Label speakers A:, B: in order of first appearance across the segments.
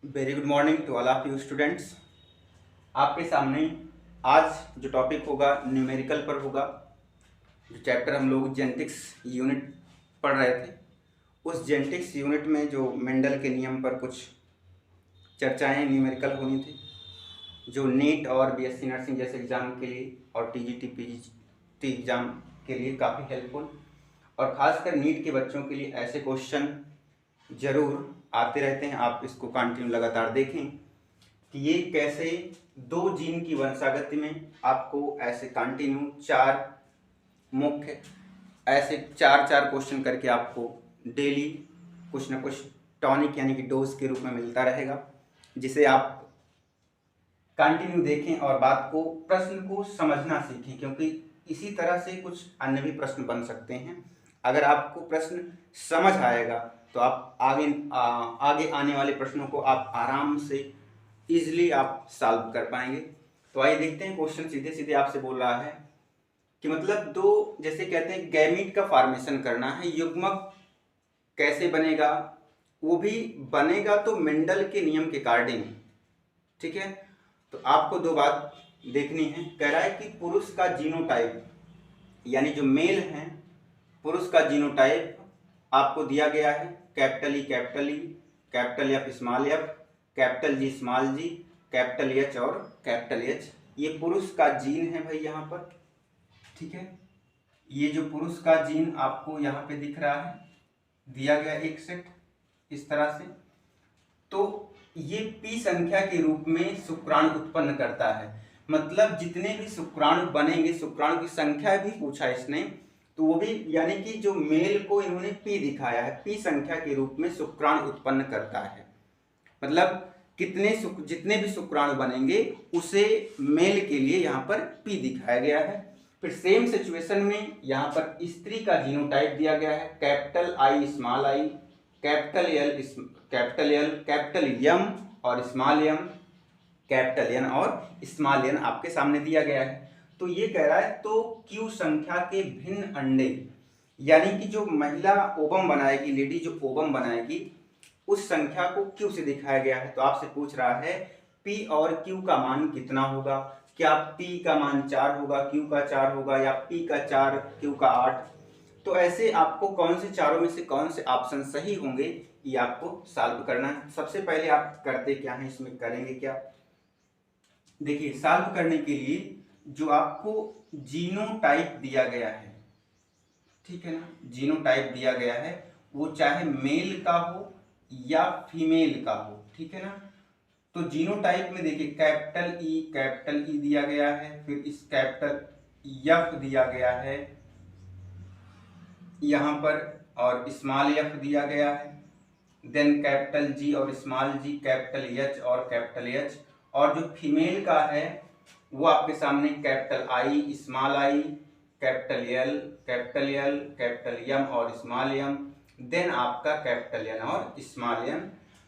A: Very good morning to all of you students. आपके सामने आज जो टॉपिक होगा न्यूमेरिकल पर होगा। जो चैप्टर हम लोग जेनेटिक्स यूनिट पढ़ रहे थे, उस जेनेटिक्स यूनिट में जो मेंडल के नियम पर कुछ चर्चाएं न्यूमेरिकल होनी थी, जो नीट और बीएससी नर्सिंग जैसे एग्ज़ाम के लिए और टीजीटी पीजीटी एग्ज़ाम के लिए काफ़ी हेल्पफुल, और ख़ासकर नीट के बच्चों के लिए ऐसे क्वेश्चन ज़रूर आते रहते हैं। आप इसको कंटिन्यू लगातार देखें कि ये कैसे दो जीन की वंशागति में आपको ऐसे कंटिन्यू चार मुख्य ऐसे चार चार क्वेश्चन करके आपको डेली कुछ ना कुछ टॉनिक यानी कि डोज के रूप में मिलता रहेगा, जिसे आप कंटिन्यू देखें और बात को प्रश्न को समझना सीखें, क्योंकि इसी तरह से कुछ अन्य भी प्रश्न बन सकते हैं। अगर आपको प्रश्न समझ आएगा तो आप आगे आने वाले प्रश्नों को आप आराम से इजीली आप सॉल्व कर पाएंगे। तो आइए देखते हैं, क्वेश्चन सीधे सीधे आपसे बोल रहा है कि मतलब दो, जैसे कहते हैं गैमीट का फॉर्मेशन करना है, युग्मक कैसे बनेगा, वो भी बनेगा तो मेंडल के नियम के अकॉर्डिंग, ठीक है। तो आपको दो बात देखनी है। कह रहा है कि पुरुष का जीनोटाइप यानी जो मेल है, पुरुष का जीनोटाइप आपको दिया गया है capital E, capital F, small f, capital G, small जी, कैपिटल एच और कैपिटल एच। ये पुरुष का जीन है भाई यहाँ पर, ठीक है। ये जो पुरुष का जीन आपको यहाँ पे दिख रहा है, दिया गया एक सेट इस तरह से। तो ये पी संख्या के रूप में शुक्राणु उत्पन्न करता है, मतलब जितने भी शुक्राणु बनेंगे, शुक्राणु की संख्या भी पूछा इसने, तो वो भी यानी कि जो मेल को इन्होंने पी दिखाया है, पी संख्या के रूप में शुक्राणु उत्पन्न करता है। मतलब जितने भी शुक्राणु बनेंगे उसे मेल के लिए यहाँ पर पी दिखाया गया है। फिर सेम सिचुएशन में यहाँ पर स्त्री का जीनोटाइप दिया गया है capital I, small I, capital L, capital M और स्मॉल एम, कैपिटल एन और स्मॉल एन आपके सामने दिया गया है। तो ये कह रहा है तो क्यू संख्या के भिन्न अंडे, यानी कि जो महिला ओवम बनाएगी, लेडी जो ओवम बनाएगी, उस संख्या को क्यू से दिखाया गया है। तो आपसे पूछ रहा है पी और क्यू का मान कितना होगा, क्या पी का मान 4 होगा, क्यू का 4 होगा, या पी का 4 क्यू का 8। तो ऐसे आपको कौन से चारों में से कौन से ऑप्शन सही होंगे ये आपको सॉल्व करना है। सबसे पहले आप करते क्या हैं, इसमें करेंगे क्या, देखिए सॉल्व करने के लिए जो आपको जीनोटाइप दिया गया है, ठीक है ना, जीनोटाइप दिया गया है, वो चाहे मेल का हो या फीमेल का हो, ठीक है ना। तो जीनोटाइप में देखिए कैपिटल ई दिया गया है, फिर इस कैपिटल एफ दिया गया है यहाँ पर, और स्मॉल एफ दिया गया है, देन कैपिटल जी और स्मॉल जी, कैपिटल एच और कैपिटल एच, और जो फीमेल का है वो आपके सामने capital I, small I, capital L, capital M और स्मॉल एम, देन आपका कैपिटल एन और स्मॉल एन।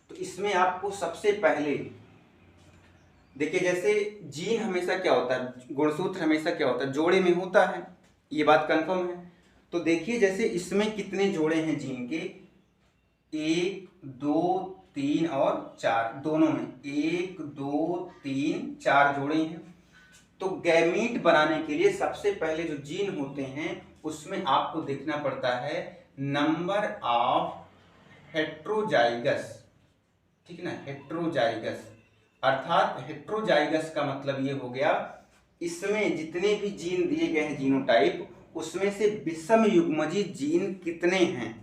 A: तो इसमें आपको सबसे पहले देखिए, जैसे जीन हमेशा क्या होता है, गुणसूत्र हमेशा क्या होता है, जोड़े में होता है, ये बात कंफर्म है। तो देखिए जैसे इसमें कितने जोड़े हैं जीन के, 1 2 3 और 4, दोनों में 1 2 3 4 जोड़े हैं। तो गैमीट बनाने के लिए सबसे पहले जो जीन होते हैं उसमें आपको देखना पड़ता है नंबर ऑफ हेट्रोजाइगस, ठीक है ना, हेट्रोजाइगस। अर्थात हेट्रोजाइगस का मतलब ये हो गया, इसमें जितने भी जीन दिए गए हैं जीनोटाइप, उसमें से विषम युग्मजी जीन कितने हैं।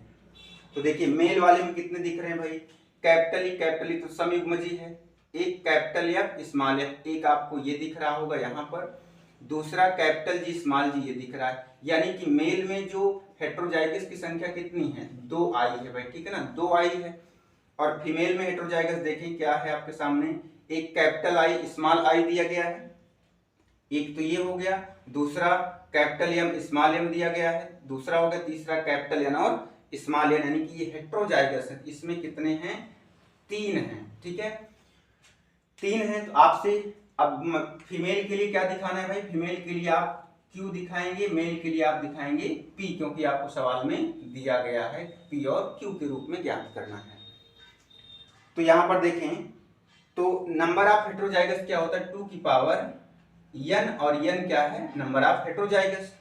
A: तो देखिए मेल वाले में कितने दिख रहे हैं भाई, कैपिटल ई तो समयुग्मजी है, एक कैपिटल एफ, स्मॉल एफ, एक आपको ये दिख रहा होगा यहाँ पर, दूसरा कैपिटल जी, स्मॉल जी ये दिख रहा है। यानी कि मेल में जो हेट्रोजाइगस की संख्या कितनी है, 2 आई है भाई, ठीक है ना, 2 आई है। और फीमेल में हेट्रोजाइगस देखें क्या है आपके सामने, एक कैपिटल आई, स्मॉल आई दिया गया है, एक तो ये हो गया, दूसरा कैपिटल एम, स्मॉल एम दिया गया है, दूसरा हो गया, तीसरा कैपिटल एन और स्मॉल एन, यानी कि ये हेट्रोजाइगस है। इसमें कितने हैं, 3 हैं, ठीक है, 3 हैं। तो आपसे अब फीमेल के लिए क्या दिखाना है भाई, फीमेल के लिए आप क्यू दिखाएंगे, मेल के लिए आप दिखाएंगे पी, क्योंकि आपको सवाल में दिया गया है पी और क्यू के रूप में ज्ञात करना है। तो यहां पर देखें तो नंबर ऑफ हेटेरोजाइगस क्या होता है, 2 की पावर n, और n क्या है, नंबर ऑफ हेटेरोजाइगस।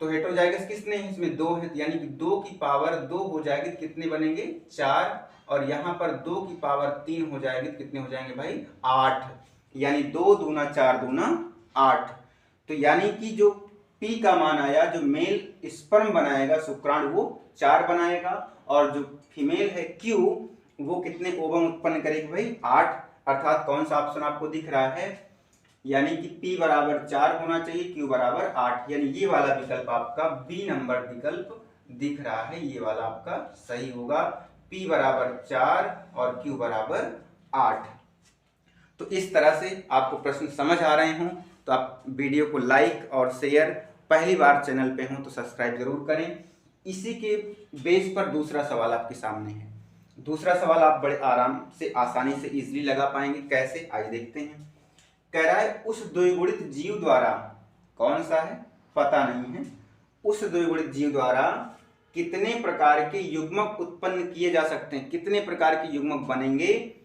A: तो हेटेरोजाइगस किसने है, इसमें 2 है, यानी कि 2 की पावर 2 हो जाएगी तो कितने बनेंगे, 4, और यहाँ पर 2 की पावर 3 हो जाएगी तो कितने हो जाएंगे भाई, 8, यानी 2 दूना 4 दूना 8। तो यानी कि जो P का मान आया, जो मेल स्पर्म बनाएगा शुक्राणु वो 4 बनाएगा, और जो फीमेल है Q वो कितने ओवम उत्पन्न करेगी भाई, 8। अर्थात कौन सा ऑप्शन आपको दिख रहा है, यानी कि P बराबर 4 होना चाहिए, Q बराबर 8, यानी ये वाला विकल्प आपका बी नंबर विकल्प दिख रहा है, ये वाला आपका सही होगा, P बराबर 4 और Q बराबर 8। तो इस तरह से आपको प्रश्न समझ आ रहे हों तो आप वीडियो को लाइक और शेयर, पहली बार चैनल पे हों तो सब्सक्राइब जरूर करें। इसी के बेस पर दूसरा सवाल आपके सामने है। दूसरा सवाल आप बड़े आराम से, आसानी से इजीली लगा पाएंगे, कैसे, आइए देखते हैं। कह रहा है उस द्विगुणित जीव द्वारा, कौन सा है पता नहीं है, उस द्विगुणित जीव द्वारा कितने प्रकार के युग्मक उत्पन्न किए जा सकते हैं, कितने प्रकार के युग्मक बनेंगे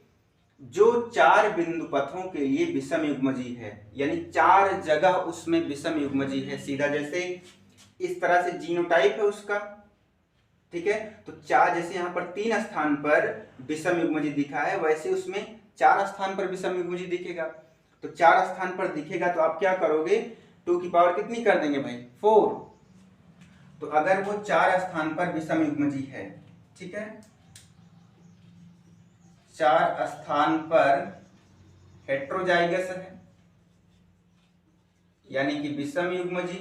A: जो 4 बिंदु पथों के लिए विषम युग्मजी है, यानी 4 जगह उसमें विषम युग्मजी है। सीधा जैसे इस तरह से जीनोटाइप है उसका, ठीक है, तो 4, जैसे यहाँ पर 3 स्थान पर विषम युग्मजी दिखा है, वैसे उसमें 4 स्थान पर विषम युग्मजी दिखेगा। तो 4 स्थान पर दिखेगा तो आप क्या करोगे, 2 की पावर कितनी कर देंगे भाई, 4। तो अगर वो 4 स्थान पर विषम युग्मजी है, ठीक है, 4 स्थान पर हेटेरोजाइगस है, यानी कि विषम युग्मजी,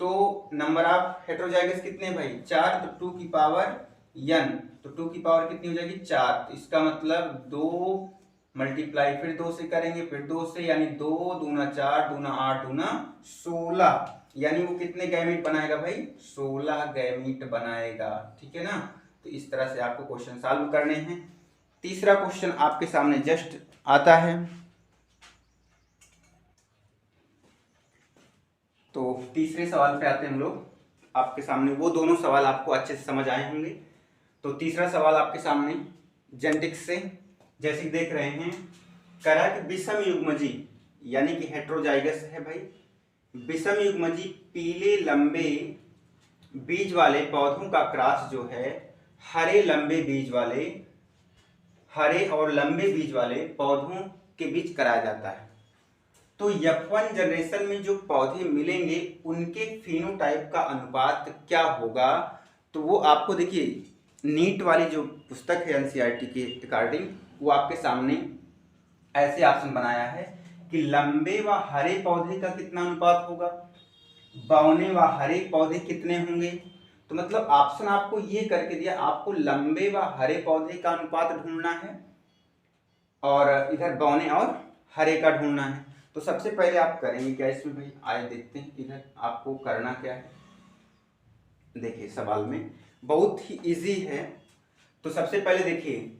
A: तो नंबर ऑफ हेटेरोजाइगस कितने भाई, 4, तो 2 की पावर n, तो 2 की पावर कितनी हो जाएगी, 4। तो इसका मतलब 2 मल्टीप्लाई फिर 2 से करेंगे, फिर 2 से, यानी 2 दूना 4 दूना 8 दूना 16, यानी वो कितने गैमीट बनाएगा भाई, 16 गैमीट बनाएगा, ठीक है ना। तो इस तरह से आपको क्वेश्चन सॉल्व करने हैं। तीसरा क्वेश्चन आपके सामने जस्ट आता है, तो तीसरे सवाल पे आते हैं हम लोग। आपके सामने वो दोनों सवाल आपको अच्छे से समझ आए होंगे। तो तीसरा सवाल आपके सामने जेनेटिक्स से, जैसे देख रहे हैं, कह रहा है कि विषम युग्मजी, यानी कि हेटेरोजाइगस है भाई, विषम युग्मजी पीले लंबे बीज वाले पौधों का क्रॉस जो है हरे लंबे बीज वाले, हरे और लंबे बीज वाले पौधों के बीच कराया जाता है। तो F1 जनरेशन में जो पौधे मिलेंगे उनके फिनोटाइप का अनुपात क्या होगा, तो वो आपको देखिए नीट वाली जो पुस्तक है NCERT के अकॉर्डिंग, वो आपके सामने ऐसे ऑप्शन बनाया है कि लंबे व हरे पौधे का कितना अनुपात होगा, बौने व हरे पौधे कितने होंगे। तो मतलब ऑप्शन आपको ये करके दिया, आपको लंबे व हरे पौधे का अनुपात ढूंढना है और इधर बौने और हरे का ढूंढना है। तो सबसे पहले आप करेंगे क्या इसमें भाई, आइए देखते हैं इधर आपको करना क्या है। देखिए सवाल में बहुत ही इजी है। तो सबसे पहले देखिए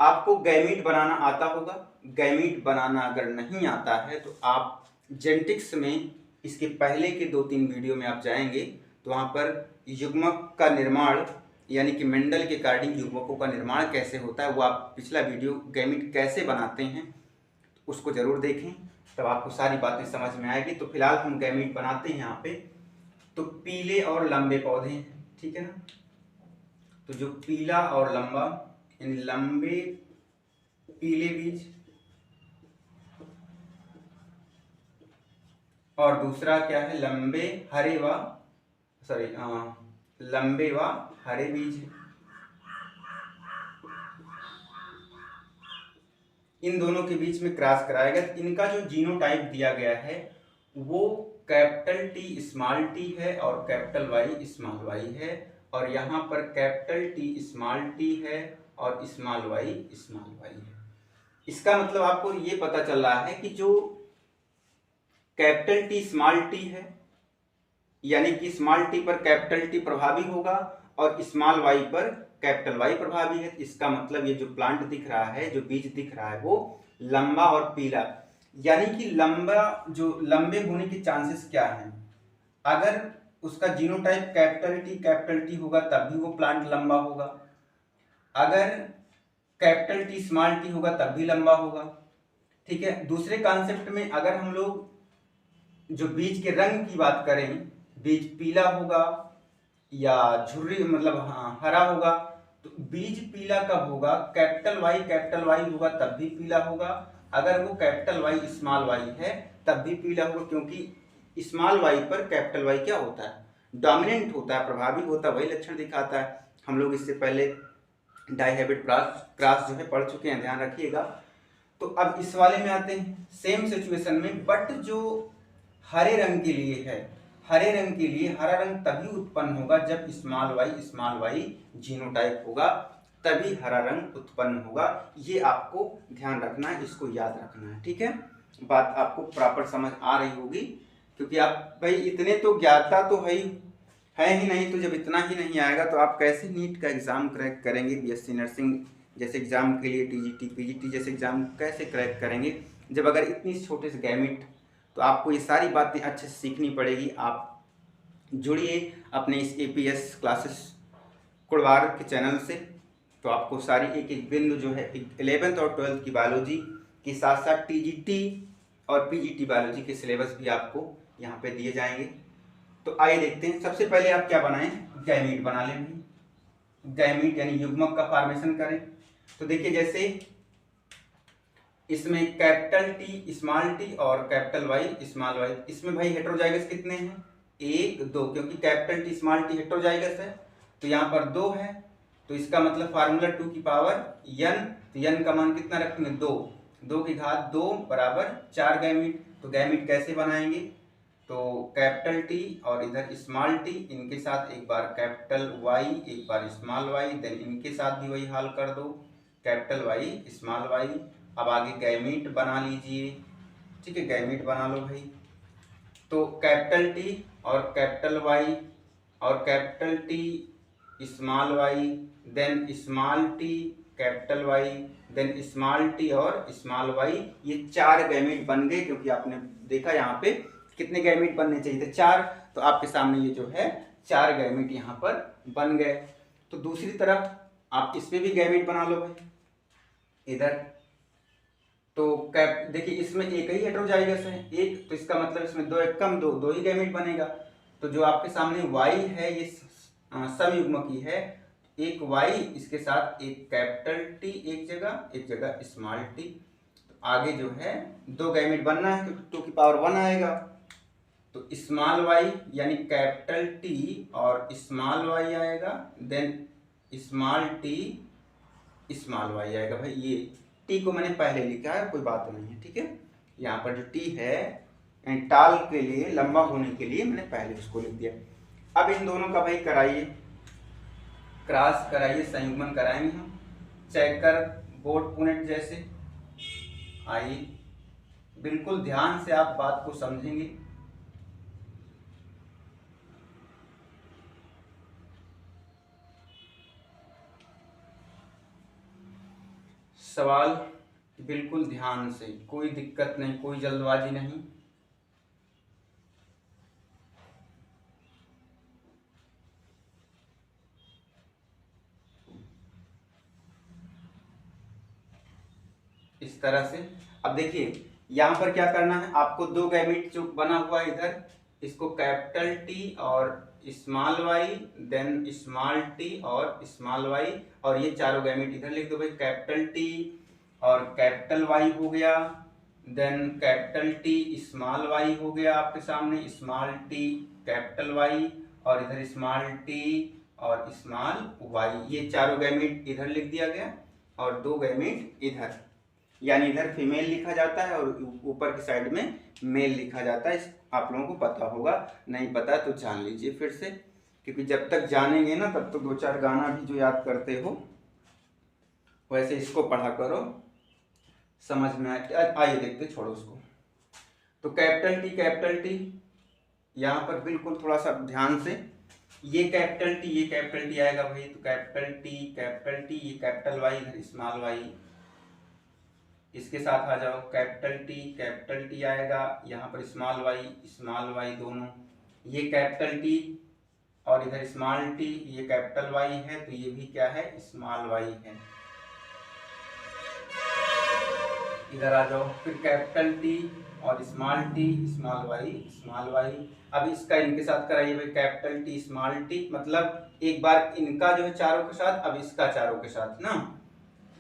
A: आपको गैमीट बनाना आता होगा, गैमीट बनाना अगर नहीं आता है तो आप जेनेटिक्स में इसके पहले के 2-3 वीडियो में आप जाएंगे तो वहाँ पर युग्मक का निर्माण, यानी कि मेंडल के अकॉर्डिंग युग्मकों का निर्माण कैसे होता है, वो आप पिछला वीडियो गैमीट कैसे बनाते हैं उसको जरूर देखें, तब आपको सारी बातें समझ में आएगी। तो फिलहाल हम गैमीट बनाते हैं यहाँ पे। तो पीले और लंबे पौधे हैं, ठीक है ना, तो जो पीला और लंबा, यानी लंबे पीले बीज, और दूसरा क्या है, लंबे हरे व लंबे व हरे बीज है। इन दोनों के बीच में क्रॉस कराया गया। इनका जो जीनोटाइप दिया गया है वो कैपिटल T स्मॉल t है और कैपिटल Y स्मॉल y है, और यहाँ पर कैपिटल T स्मॉल t है और स्मॉल y स्मॉल y है। इसका मतलब आपको ये पता चल रहा है कि जो कैपिटल T स्मॉल t है, यानी कि स्मॉल t पर कैपिटल T प्रभावी होगा और स्मॉल y पर कैपिटल Y प्रभावी है। इसका मतलब ये जो प्लांट दिख रहा है, जो बीज दिख रहा है, वो लंबा और पीला, यानी कि लंबा, जो लंबे होने के चांसेस क्या हैं, अगर उसका जीनोटाइप कैपिटल T होगा तब भी वो प्लांट लंबा होगा। अगर कैपिटल टी स्मॉल टी होगा तब भी लंबा होगा। ठीक है, दूसरे कॉन्सेप्ट में अगर हम लोग जो बीज के रंग की बात करें, बीज पीला होगा या झुर्री मतलब हरा होगा, तो बीज पीला कब होगा, कैपिटल वाई होगा तब भी पीला होगा। अगर वो कैपिटल वाई स्मॉल वाई है तब भी पीला होगा, क्योंकि स्मॉल वाई पर कैपिटल वाई क्या होता है, डोमिनेंट होता है, प्रभावी होता है, वही लक्षण दिखाता है। हम लोग इससे पहले डाइहेब्रिड क्रॉस जो है पढ़ चुके हैं, ध्यान रखिएगा। तो अब इस वाले में आते हैं सेम सिचुएशन में, बट जो हरे रंग के लिए है, हरे रंग के लिए हरा रंग तभी उत्पन्न होगा जब स्मॉल वाई जीनोटाइप होगा, तभी हरा रंग उत्पन्न होगा। ये आपको ध्यान रखना है, इसको याद रखना है। ठीक है, बात आपको प्रॉपर समझ आ रही होगी, क्योंकि आप भाई इतने तो ज्ञाता तो है ही नहीं, तो जब इतना ही नहीं आएगा तो आप कैसे नीट का एग्जाम क्रैक करेंगे, बीएससी नर्सिंग जैसे एग्जाम के लिए, टीजीटी पीजीटी जैसे एग्जाम कैसे क्रैक करेंगे, जब अगर इतनी छोटे से गैमिट। तो आपको ये सारी बातें अच्छे से सीखनी पड़ेगी। आप जुड़िए अपने इस एपीएस क्लासेस कुड़वार के चैनल से, तो आपको सारी एक एक बिंदु जो है 11th और 12th की बायोलॉजी के साथ साथ टीजीटी और पीजीटी बायोलॉजी के सिलेबस भी आपको यहाँ पे दिए जाएंगे। तो आइए देखते हैं। सबसे पहले आप क्या बनाएं, गैमीट बना लें। गैमीट यानी युग्मक का फॉर्मेशन करें। तो देखिए जैसे इसमें कैपिटल टी स्मॉल टी और कैपिटल वाई स्मॉल वाई, इसमें भाई हेटेरोजाइगस कितने हैं, 1 2, क्योंकि capital T small T heterozygous है तो यहाँ पर 2 है, तो इसका मतलब फार्मूला 2 की पावर n, तो n का मान कितना रखेंगे 2 की घात 2 बराबर 4 गैमीट। तो गैमीट कैसे बनाएंगे, तो कैपिटल टी और इधर स्मॉल टी, इनके साथ एक बार कैपिटल वाई एक बार स्मॉल वाई, देन इनके साथ भी वही हाल कर दो, कैपिटल वाई स्मॉल वाई। अब आगे गैमीट बना लीजिए। ठीक है, गैमीट बना लो भाई। तो कैपिटल टी और कैपिटल वाई और capital T small Y, then small T capital Y, then small T और स्मॉल वाई, ये 4 गैमीट बन गए। क्योंकि आपने देखा यहाँ पे कितने गैमीट बनने चाहिए थे, 4, तो आपके सामने ये जो है 4 गैमीट यहाँ पर बन गए। तो दूसरी तरफ आप इसमें भी गैमीट बना लो भाई इधर। तो कैप देखिए इसमें एक ही हेटेरोजाइगस है एक, तो इसका मतलब इसमें 2 एक कम 2 ही गैमीट बनेगा। तो जो आपके सामने y है ये समयुग्मकी है, एक y इसके साथ एक कैपिटल टी एक जगह स्मॉल टी। तो आगे जो है 2 गैमीट बनना है क्योंकि 2 की पावर 1 आएगा। तो स्मॉल वाई यानी कैपिटल टी और स्मॉल वाई आएगा, then small T small Y आएगा। भाई ये टी को मैंने पहले लिखा है, कोई बात नहीं है। ठीक है, यहाँ पर जो टी है टाल के लिए, लंबा होने के लिए मैंने पहले उसको लिख दिया। अब इन दोनों का भाई कराइए, क्रॉस कराइए, संयुग्मन कराएंगे हम चेकर बोर्ड पुनेट जैसे। आइए बिल्कुल ध्यान से आप बात को समझेंगे। सवाल बिल्कुल ध्यान से, कोई दिक्कत नहीं, कोई जल्दबाजी नहीं। इस तरह से अब देखिए यहाँ पर क्या करना है आपको, 2 गैमीट जो बना हुआ है इधर, इसको कैपिटल टी और small Y, then small T और स्मॉल वाई, और ये चारों गैमीट इधर लिख दो भाई। कैपिटल टी और कैपिटल वाई हो गया, then capital T small Y हो गया आपके सामने, स्मॉल टी कैपिटल वाई, और इधर स्मॉल टी और स्मॉल वाई, ये चारों गैमीट इधर लिख दिया गया और 2 गैमीट इधर, यानी इधर फीमेल लिखा जाता है और ऊपर की साइड में मेल लिखा जाता है। इस आप लोगों को पता होगा, नहीं पता तो जान लीजिए फिर से, क्योंकि जब तक जानेंगे ना तब तो 2-4 गाना भी जो याद करते हो वैसे इसको पढ़ा करो, समझ में आइए देखते, छोड़ो उसको। तो कैपिटल टी यहाँ पर बिल्कुल थोड़ा सा ध्यान से, ये कैपिटल टी आएगा भाई, तो कैपिटल टी ये कैपिटल वाई इधर स्मॉल वाई, इसके साथ आ जाओ कैपिटल टी आएगा यहाँ पर स्मॉल वाई दोनों, ये कैपिटल टी और इधर स्मॉल टी, ये कैपिटल वाई है तो ये भी क्या है स्मॉल वाई है। इधर आ जाओ, फिर कैपिटल टी और small T, small Y, small Y. अब इसका इनके साथ कराइए भाई, कैपिटल टी स्मॉल टी, मतलब एक बार इनका जो है चारों के साथ, अब इसका चारों के साथ ना,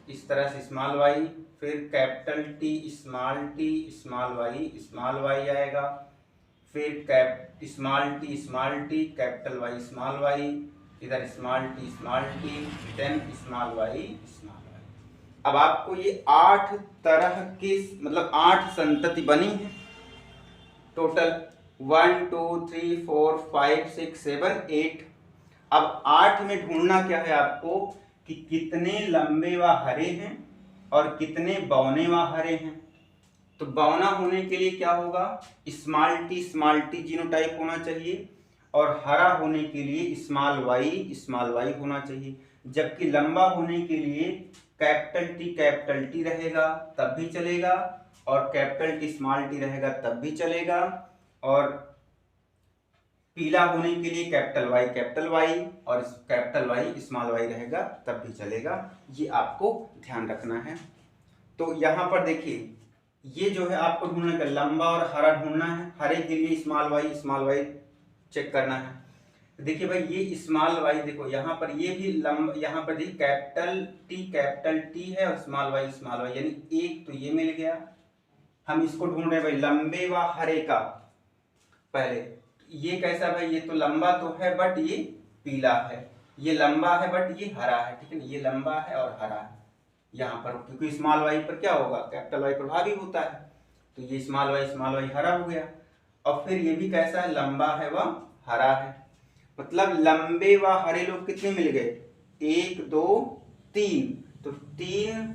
A: इस तरह से स्मॉल वाई, फिर कैपिटल टी स्मॉल वाई आएगा, फिर cap small T capital Y small y, इधर small t then small Y. अब आपको ये 8 तरह की मतलब 8 संतति बनी है टोटल, 1 2 3 4 5 6 7 8। अब 8 में ढूंढना क्या है आपको कि कितने लंबे व हरे हैं और कितने बौने व हरे हैं। तो बौना होने के लिए क्या होगा, स्मॉल टी जीनोटाइप होना चाहिए, और हरा होने के लिए स्मॉल वाई होना चाहिए। जबकि लंबा होने के लिए कैपिटल टी रहेगा तब भी चलेगा, और कैपिटल टी स्मॉल टी रहेगा तब भी चलेगा, और पीला होने के लिए कैपिटल वाई और कैपिटल वाई स्मॉल वाई रहेगा तब भी चलेगा। ये आपको ध्यान रखना है। तो यहाँ पर देखिए, ये जो है आपको ढूंढना है, लंबा और हरा ढूंढना है। हरे के लिए स्मॉल वाई चेक करना है। देखिए भाई, ये स्मॉल वाई देखो यहाँ पर, ये भी लंबा, यहाँ पर देखिए कैपिटल टी है और स्मॉल वाई, यानी एक तो ये मिल गया। हम इसको ढूंढ रहे हैं भाई लंबे व हरे का। पहले ये कैसा भाई, ये तो लंबा तो है बट ये पीला है, ये लंबा है बट ये हरा है, ठीक है ना, ये लंबा है और हरा है यहाँ पर, क्योंकि स्मॉल वाई पर क्या होगा, कैपिटल वाई प्रभावी होता है, तो ये स्मॉल वाई हरा हो गया। और फिर ये भी कैसा है, लंबा है व हरा है, मतलब लंबे व हरे लोग कितने मिल गए, 1 2 3, तो 3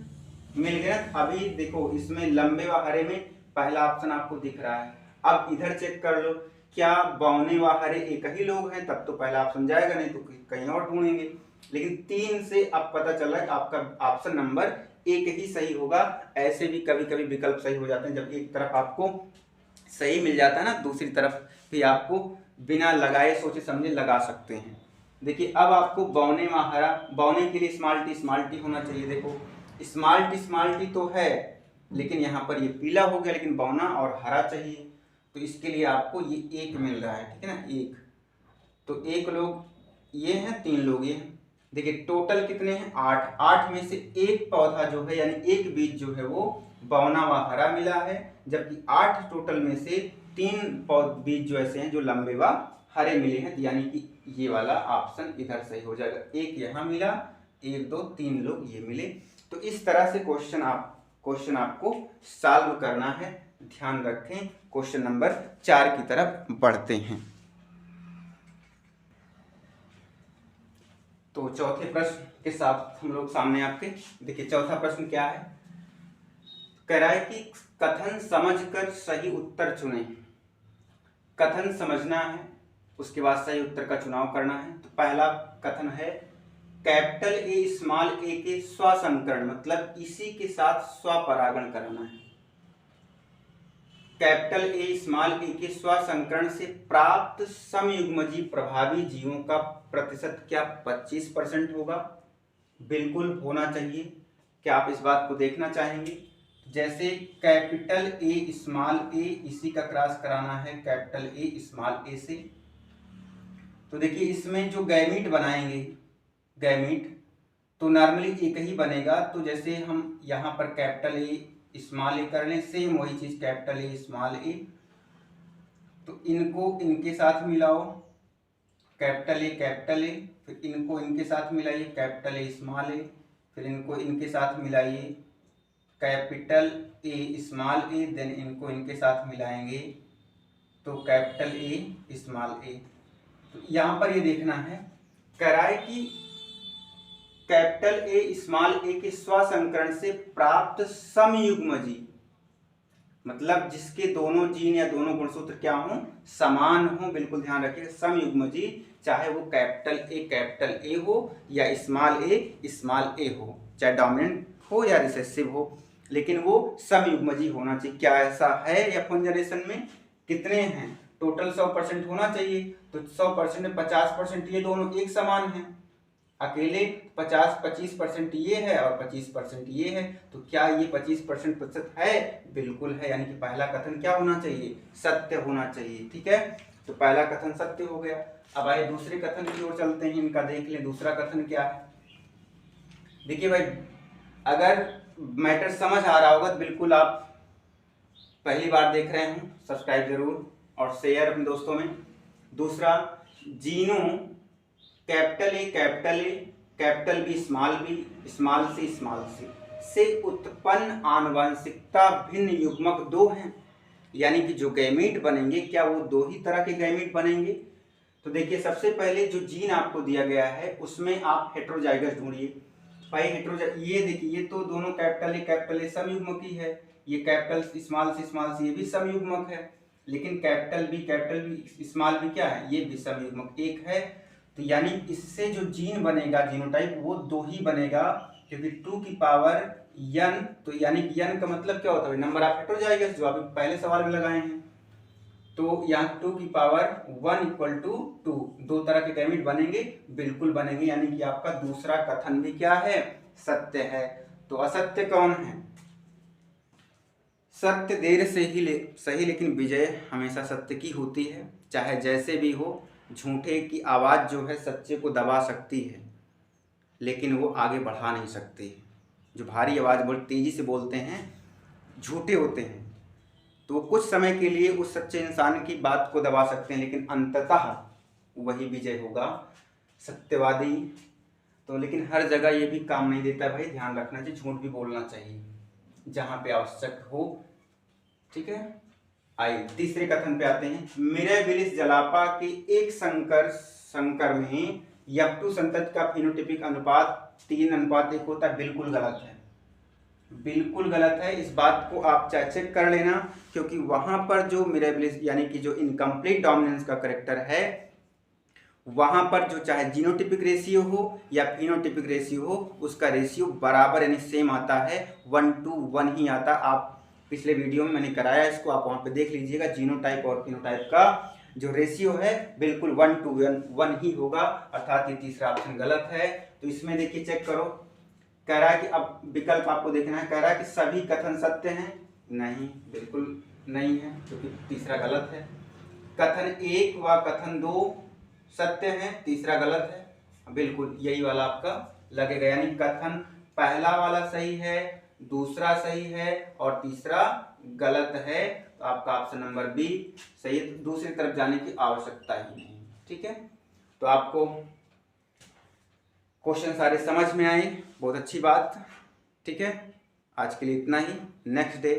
A: मिल गए। अभी देखो इसमें लंबे व हरे में पहला ऑप्शन आपको दिख रहा है। अब इधर चेक कर लो, क्या बौने व हरे एक ही लोग हैं, तब तो पहला ऑप्शन जाएगा, नहीं तो कहीं और ढूंढेंगे। लेकिन 3 से अब पता चला कि आपका ऑप्शन नंबर 1 ही सही होगा। ऐसे भी कभी कभी विकल्प सही हो जाते हैं, जब एक तरफ आपको सही मिल जाता है ना, दूसरी तरफ भी आपको बिना लगाए सोचे समझे लगा सकते हैं। देखिए अब आपको बौने व हरा, बौने के लिए स्मॉल टी होना चाहिए। देखो स्मॉल टी तो है, लेकिन यहाँ पर ये पीला हो गया, लेकिन बौना और हरा चाहिए, तो इसके लिए आपको ये 1 मिल रहा है, ठीक है ना, 1। तो 1 लोग ये हैं, 3 लोग ये हैं। देखिए टोटल कितने हैं, 8। 8 में से एक पौधा जो है, यानी एक बीज जो है वो बौना व हरा मिला है, जबकि 8 टोटल में से 3 बीज जो ऐसे हैं जो लंबे व हरे मिले हैं, यानी कि ये वाला ऑप्शन इधर सही हो जाएगा। 1 यहाँ मिला, 1 2 3 लोग ये मिले। तो इस तरह से क्वेश्चन आपको सॉल्व करना है। ध्यान रखें। क्वेश्चन नंबर 4 की तरफ बढ़ते हैं। तो चौथे प्रश्न के साथ हम लोग सामने आपके, देखिए चौथा प्रश्न क्या है, कह रहा है कि कथन समझकर सही उत्तर चुनें। कथन समझना है, उसके बाद सही उत्तर का चुनाव करना है। तो पहला कथन है, कैपिटल ए स्मॉल ए के स्वसंकरण, मतलब इसी के साथ स्वपरागण कराना है। कैपिटल ए स्मॉल ए के स्वसंकरण से प्राप्त समयुग्मजी प्रभावी जीवों का प्रतिशत क्या 25% होगा? बिल्कुल होना चाहिए। क्या आप इस बात को देखना चाहेंगे? जैसे कैपिटल ए स्मॉल ए, इसी का क्रॉस कराना है कैपिटल ए स्मॉल ए से। तो देखिए इसमें जो गैमीट बनाएंगे, गैमीट तो नॉर्मली एक ही बनेगा। तो जैसे हम यहाँ पर कैपिटल ए स्मॉल ए कर लें, सेम वही चीज कैपिटल ए स्मॉल ए, तो इनको इनके साथ मिलाओ कैपिटल ए, फिर इनको इनके साथ मिलाइए कैपिटल ए स्मॉल ए, फिर इनको इनके साथ मिलाइए capital A small a, then इनको इनके साथ मिलाएंगे तो कैपिटल ए स्मॉल ए। तो यहाँ पर ये देखना है, कह रहा है कि कैपिटल ए स्मॉल ए के स्वसंकरण से प्राप्त समयुग्मजी, मतलब जिसके दोनों जीन या दोनों गुणसूत्र क्या हो, समान हो। बिल्कुल ध्यान रखिए, समयुग्मजी चाहे वो कैपिटल ए हो या स्मॉल ए हो, चाहे डोमिनेंट हो या रिसेसिव हो, लेकिन वो समयुग्मजी होना चाहिए। क्या ऐसा है F1 जनरेशन में? कितने हैं? टोटल 100% होना चाहिए। तो 100% में 50% ये दोनों एक समान हैं। अकेले 25% ये है और 25% ये है, तो क्या ये 25% प्रतिशत है? बिल्कुल है, यानी कि पहला कथन क्या होना चाहिए? सत्य होना चाहिए। ठीक है, तो पहला कथन सत्य हो गया। अब आइए दूसरे कथन की ओर चलते हैं, इनका देख लें दूसरा कथन क्या है। देखिए भाई, अगर मैटर समझ आ रहा होगा तो बिल्कुल आप पहली बार देख रहे हैं सब्सक्राइब जरूर और शेयर अपने दोस्तों में। दूसरा, जीनो capital A capital B small c से उत्पन्न आनुवंशिकता भिन्न युग्मक दो हैं, यानी कि जो गैमीट बनेंगे क्या वो दो ही तरह के गैमीट बनेंगे? तो देखिए, सबसे पहले जो जीन आपको दिया गया है उसमें आप हेट्रोजाइगस ढूंढिए। भाई ये देखिए, ये तो दोनों कैपिटल ए समयुग्मक ही है, ये कैपिटल स्मॉल सी ये भी समयुग्मक है, लेकिन कैपिटल बी स्मॉल बी क्या है? ये भी समयुग्मक एक है। तो यानी इससे जो जीन बनेगा, जीनोटाइप, वो दो ही बनेगा, क्योंकि 2 की पावर n, तो यानी कि n का मतलब क्या होता है? नंबर ऑफ हेट्रोजाइगस, जो अभी पहले सवाल में लगाए हैं। तो यहाँ 2 की पावर 1 इक्वल टू 2, दो तरह के गैमीट बनेंगे, बिल्कुल बनेंगे, यानी कि आपका दूसरा कथन भी क्या है? सत्य है। तो असत्य कौन है? सत्य देर से ही सही, लेकिन विजय हमेशा सत्य की होती है, चाहे जैसे भी हो। झूठे की आवाज़ जो है सच्चे को दबा सकती है, लेकिन वो आगे बढ़ा नहीं सकती। जो भारी आवाज़ बहुत तेज़ी से बोलते हैं, झूठे होते हैं, तो कुछ समय के लिए उस सच्चे इंसान की बात को दबा सकते हैं, लेकिन अंततः वही विजय होगा। सत्यवादी तो लेकिन हर जगह ये भी काम नहीं देता भाई, ध्यान रखना चाहिए, झूठ भी बोलना चाहिए जहाँ पे आवश्यक हो। ठीक है, आइए तीसरे कथन पे आते हैं। मिरेबिलिस जलापा के एक संकर में F2 संतति का फिनोटाइपिक अनुपात 3:1 होता है। बिल्कुल गलत है, बिल्कुल गलत है। इस बात को आप चाहे चेक कर लेना, क्योंकि वहां पर जो मिरेबिलिस यानी कि जो इनकम्प्लीट डोमिनेंस का करेक्टर है, वहां पर जो चाहे जीनोटिपिक रेशियो हो या फिनोटिपिक रेशियो हो, उसका रेशियो बराबर यानी सेम आता है, 1:1 ही आता। आप पिछले वीडियो में मैंने कराया इसको, आप वहां पे देख लीजिएगा। जीनोटाइप और फिनोटाइप का जो रेशियो है बिल्कुल 1:1 ही होगा, अर्थात ये तीसरा ऑप्शन गलत है। तो इसमें देखिए, चेक करो, कह रहा है कि अब विकल्प आपको देखना है, कह रहा है कि सभी कथन सत्य हैं। नहीं, बिल्कुल नहीं है, क्योंकि तीसरा गलत है। कथन 1 व कथन 2 सत्य है, तीसरा गलत है। बिल्कुल यही वाला आपका लगेगा, यानी कथन पहला वाला सही है, दूसरा सही है और तीसरा गलत है। तो आपका ऑप्शन नंबर बी सही है, तो दूसरी तरफ जाने की आवश्यकता ही नहीं। ठीक है, तो आपको क्वेश्चन सारे समझ में आए, बहुत अच्छी बात। ठीक है, आज के लिए इतना ही। Next day